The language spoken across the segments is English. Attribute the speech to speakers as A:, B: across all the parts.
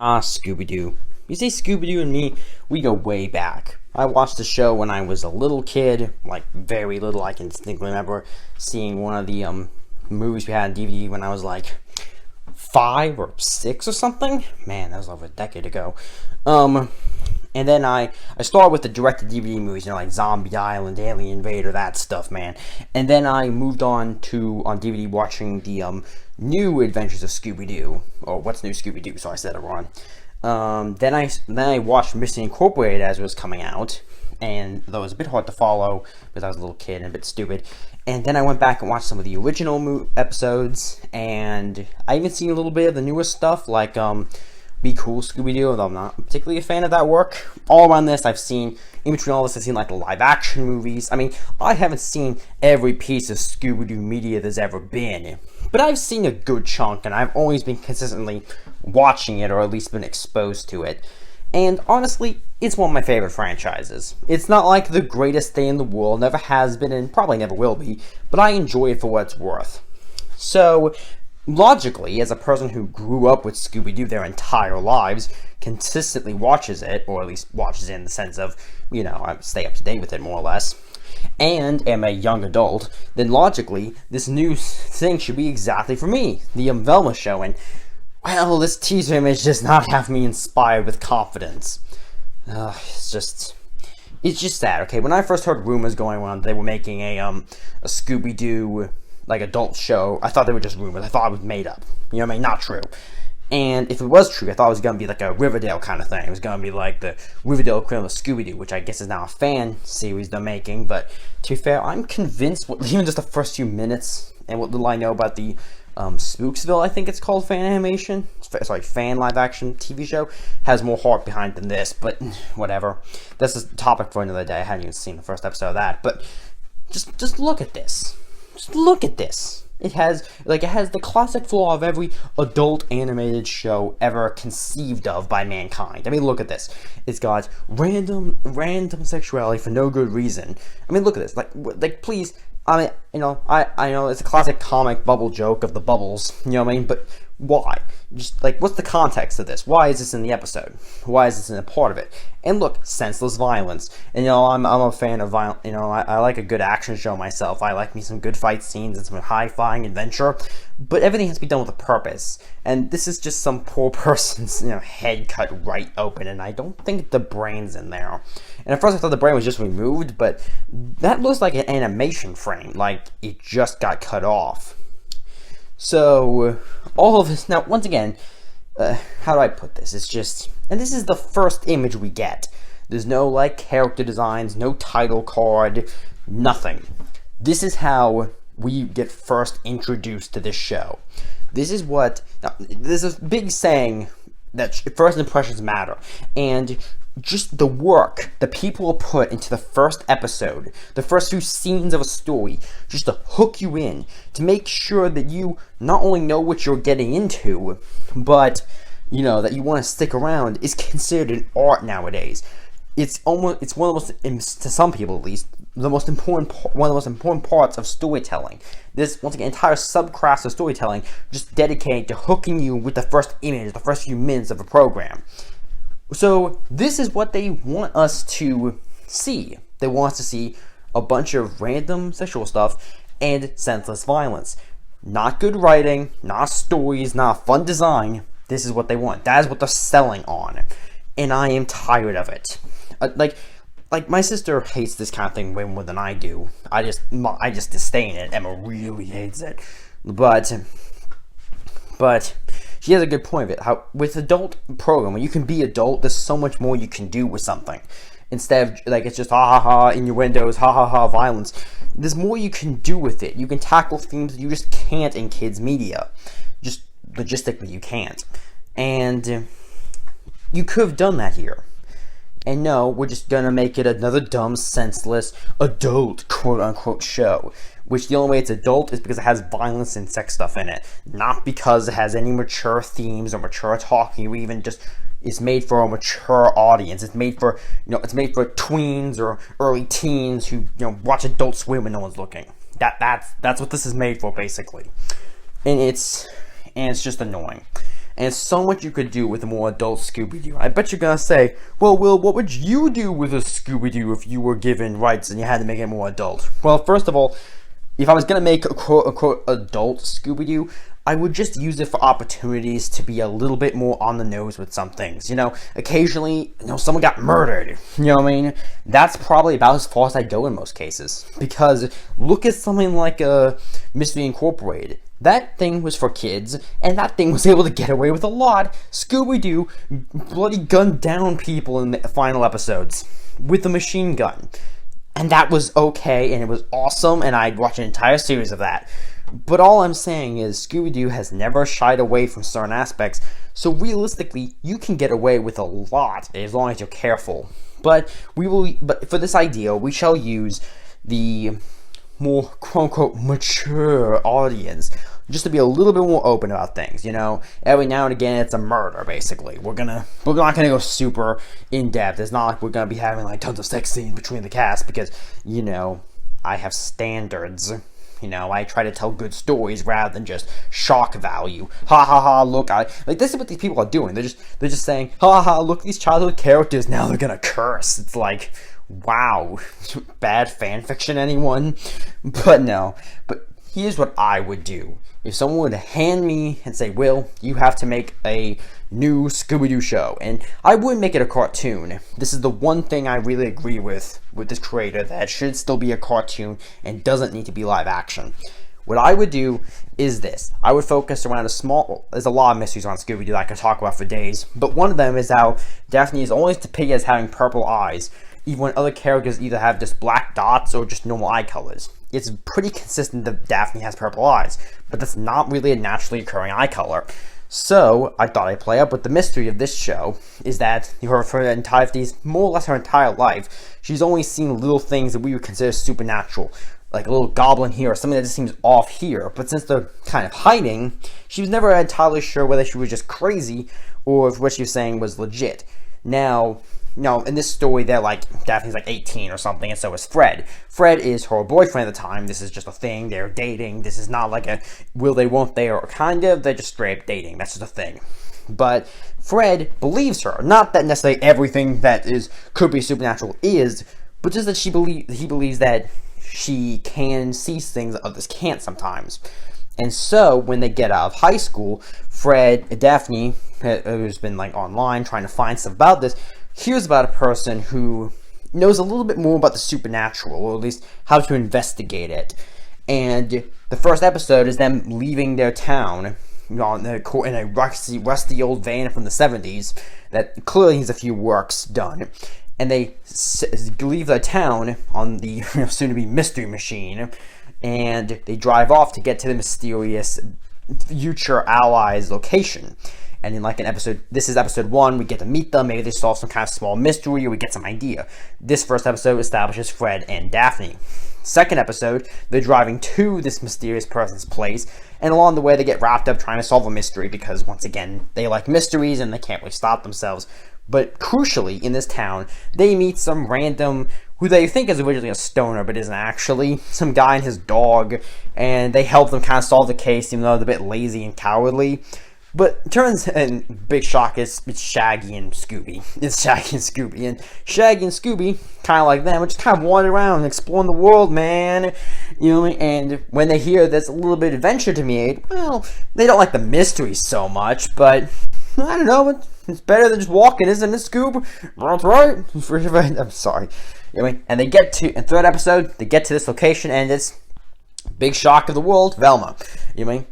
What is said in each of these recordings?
A: Scooby-Doo. You say Scooby-Doo and me, we go way back. I watched the show when I was a little kid, like very little. I can distinctly remember seeing one of the movies we had on DVD when I was like 5 or 6 or something. Man, that was over a decade ago. And then I started with the directed DVD movies, like Zombie Island, Alien Invader, that stuff, man. And then I moved on to on DVD watching the New Adventures of Scooby-Doo, or What's New Scooby-Doo. So I said it wrong. Then I watched Missing Incorporated as it was coming out, and though it was a bit hard to follow because I was a little kid and a bit stupid. And then I went back and watched some of the original episodes, and I even seen a little bit of the newest stuff, like Be Cool Scooby-Doo, although I'm not particularly a fan of that work. All around this, I've seen, in between all this, I've seen like the live-action movies. I mean, I haven't seen every piece of Scooby-Doo media there's ever been, but I've seen a good chunk, and I've always been consistently watching it, or at least been exposed to it. And honestly, it's one of my favorite franchises. It's not like the greatest thing in the world, never has been, and probably never will be, but I enjoy it for what it's worth. So, logically, as a person who grew up with Scooby-Doo their entire lives, consistently watches it, or at least watches it in the sense of, I stay up to date with it more or less, and am a young adult, then logically, this new thing should be exactly for me, the Velma show, and, well, this teaser image does not have me inspired with confidence. It's just sad, okay? When I first heard rumors going on, they were making a Scooby-Doo like adult show, I thought they were just rumors. I thought it was made up. You know what I mean? Not true. And if it was true, I thought it was going to be like a Riverdale kind of thing. It was going to be like the Riverdale equivalent of Scooby-Doo, which I guess is now a fan series they're making. But to be fair, I'm convinced, even just the first few minutes, and what little I know about the Spooksville, I think it's called, fan animation, fan live-action TV show, has more heart behind than this, but whatever. That's a topic for another day. I hadn't even seen the first episode of that, but just look at this. Just look at this. It has the classic flaw of every adult animated show ever conceived of by mankind. I mean, look at this. It's got random sexuality for no good reason. I mean, look at this. Like please. I mean, I know it's a classic comic bubble joke of the bubbles. You know what I mean? But why? Just what's the context of this? Why is this in the episode? Why is this in a part of it? And look, senseless violence. And I'm a fan of violence. I like a good action show myself. I like me some good fight scenes and some high-flying adventure. But everything has to be done with a purpose. And this is just some poor person's head cut right open, and I don't think the brain's in there. And at first I thought the brain was just removed, but that looks like an animation frame, like it just got cut off. So, all of this, now, once again, how do I put this? It's just, and this is the first image we get. There's no, character designs, no title card, nothing. This is how we get first introduced to this show. This is what, now, there's a big saying that first impressions matter, and just the work the people will put into the first episode, the first few scenes of a story, just to hook you in, to make sure that you not only know what you're getting into, but, that you want to stick around, is considered an art nowadays. It's one of the most, to some people at least, one of the most important parts of storytelling. This, once again, entire subclass of storytelling just dedicated to hooking you with the first image, the first few minutes of a program. So this is what they want us to see. They want us to see a bunch of random sexual stuff and senseless violence. Not good writing, not stories, not fun design. This is what they want. That is what they're selling on. And I am tired of it. Like my sister hates this kind of thing way more than I do. I just disdain it. Emma really hates it. But she has a good point of it. How with adult program, when you can be adult, there's so much more you can do with something. Instead of it's just ha ha ha in your windows, ha ha ha violence. There's more you can do with it. You can tackle themes that you just can't in kids media. Just logistically, you can't. And you could have done that here. And no, we're just gonna make it another dumb, senseless, adult, quote-unquote show. Which the only way it's adult is because it has violence and sex stuff in it. Not because it has any mature themes or mature talking, or even just it's made for a mature audience. It's made for tweens or early teens who watch Adult Swim when no one's looking. That's what this is made for, basically. And it's just annoying. And so much you could do with a more adult Scooby-Doo. I bet you're gonna say, well, Will, what would you do with a Scooby-Doo if you were given rights and you had to make it more adult? Well, first of all, if I was gonna make a quote-unquote adult Scooby-Doo, I would just use it for opportunities to be a little bit more on the nose with some things. Occasionally, someone got murdered. You know what I mean? That's probably about as far as I go in most cases. Because look at something like Mystery Incorporated. That thing was for kids, and that thing was able to get away with a lot. Scooby-Doo bloody gunned down people in the final episodes with a machine gun. And that was okay, and it was awesome, and I'd watch an entire series of that. But all I'm saying is Scooby-Doo has never shied away from certain aspects, so realistically, you can get away with a lot as long as you're careful. But for this idea, we shall use the more quote-unquote mature audience, just to be a little bit more open about things. Every now and again it's a murder, basically. We're not gonna go super in depth. It's not like we're gonna be having like tons of sex scenes between the cast, because I have standards. I try to tell good stories rather than just shock value. Ha ha ha, look, this is what these people are doing. They're just saying, ha ha, look, these childhood characters, now they're gonna curse. It's like, wow, bad fan fiction, anyone? But no, but here's what I would do. If someone would hand me and say, Will, you have to make a new Scooby-Doo show, and I wouldn't make it a cartoon. This is the one thing I really agree with this creator, that it should still be a cartoon and doesn't need to be live action. What I would do is this. I would focus around there's a lot of mysteries on Scooby-Doo that I could talk about for days, but one of them is how Daphne is always depicted as having purple eyes, even when other characters either have just black dots or just normal eye colors. It's pretty consistent that Daphne has purple eyes, but that's not really a naturally occurring eye color. So, I thought I'd play up with the mystery of this show, is that more or less her entire life, she's only seen little things that we would consider supernatural, like a little goblin here, or something that just seems off here. But since they're kind of hiding, she was never entirely sure whether she was just crazy, or if what she was saying was legit. Now, in this story, Daphne's 18 or something, and so is Fred. Fred is her boyfriend at the time. This is just a thing. They're dating. This is not like a will they, won't they, or kind of. They're just straight up dating. That's just a thing. But Fred believes her. Not that necessarily everything that could be supernatural is, but just that he believes that she can see things that others can't sometimes. And so, when they get out of high school, Daphne, who's been online trying to find stuff about this, here's about a person who knows a little bit more about the supernatural, or at least how to investigate it. And the first episode is them leaving their town in a rusty old van from the 70s that clearly has a few works done. And they leave their town on the soon-to-be mystery machine, and they drive off to get to the mysterious future allies' location. And in this is episode 1, we get to meet them, maybe they solve some kind of small mystery, or we get some idea. This first episode establishes Fred and Daphne. Second episode, they're driving to this mysterious person's place, and along the way they get wrapped up trying to solve a mystery, because once again, they like mysteries and they can't really stop themselves. But crucially, in this town, they meet some random, who they think is originally a stoner, but isn't actually, some guy and his dog, and they help them kind of solve the case, even though they're a bit lazy and cowardly. But it turns, and big shock, it's Shaggy and Scooby. It's Shaggy and Scooby. And Shaggy and Scooby, kind of like them, are just kind of wandering around and exploring the world, man. And when they hear there's a little bit of adventure to be made, well, they don't like the mystery so much, but I don't know, it's better than just walking, isn't it, Scoob? That's right. I'm sorry. And they get to, in third episode, they get to this location, and it's big shock of the world, Velma.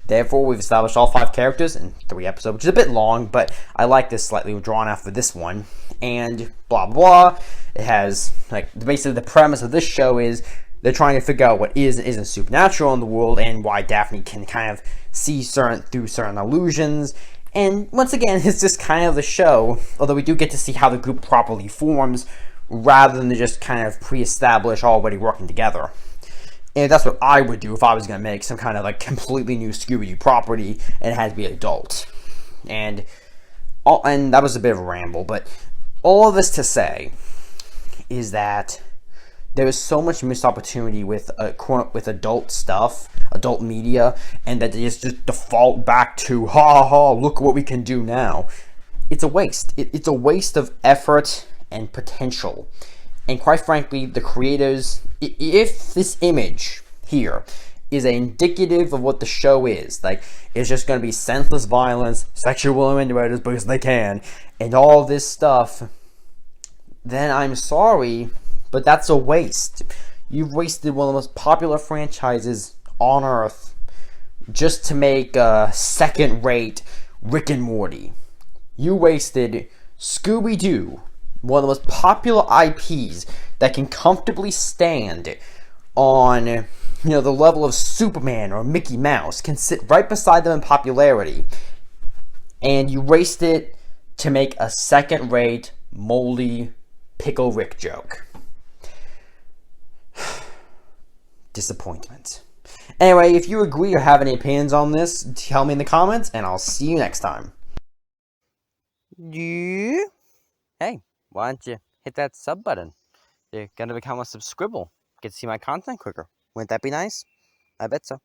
A: Therefore, we've established all 5 characters in 3 episodes, which is a bit long, but I like this slightly drawn out for this one. And blah, blah. It has, basically the premise of this show is they're trying to figure out what is and isn't supernatural in the world, and why Daphne can kind of see through certain illusions. And once again, it's just kind of the show, although we do get to see how the group properly forms, rather than just kind of pre-establish already working together. And that's what I would do if I was going to make some kind of completely new Scooby-Doo property, and it had to be adult. And that was a bit of a ramble, but all of this to say is that There is so much missed opportunity with with adult stuff, adult media, and that they just default back to ha ha ha. Look what we can do now. It's a waste. It's a waste of effort and potential. And quite frankly, the creators, if this image here is indicative of what the show is, like it's just going to be senseless violence, sexual innuendos because they can, and all this stuff, then I'm sorry, but that's a waste. You've wasted one of the most popular franchises on Earth just to make a second-rate Rick and Morty. You wasted Scooby-Doo, one of the most popular IPs that can comfortably stand on the level of Superman or Mickey Mouse, can sit right beside them in popularity, and you waste it to make a second-rate, moldy Pickle Rick joke. Disappointment. Anyway, if you agree or have any opinions on this, tell me in the comments, and I'll see you next time. Yeah. Hey, why don't you hit that sub button? You're gonna become a subscribble. Get to see my content quicker. Wouldn't that be nice? I bet so.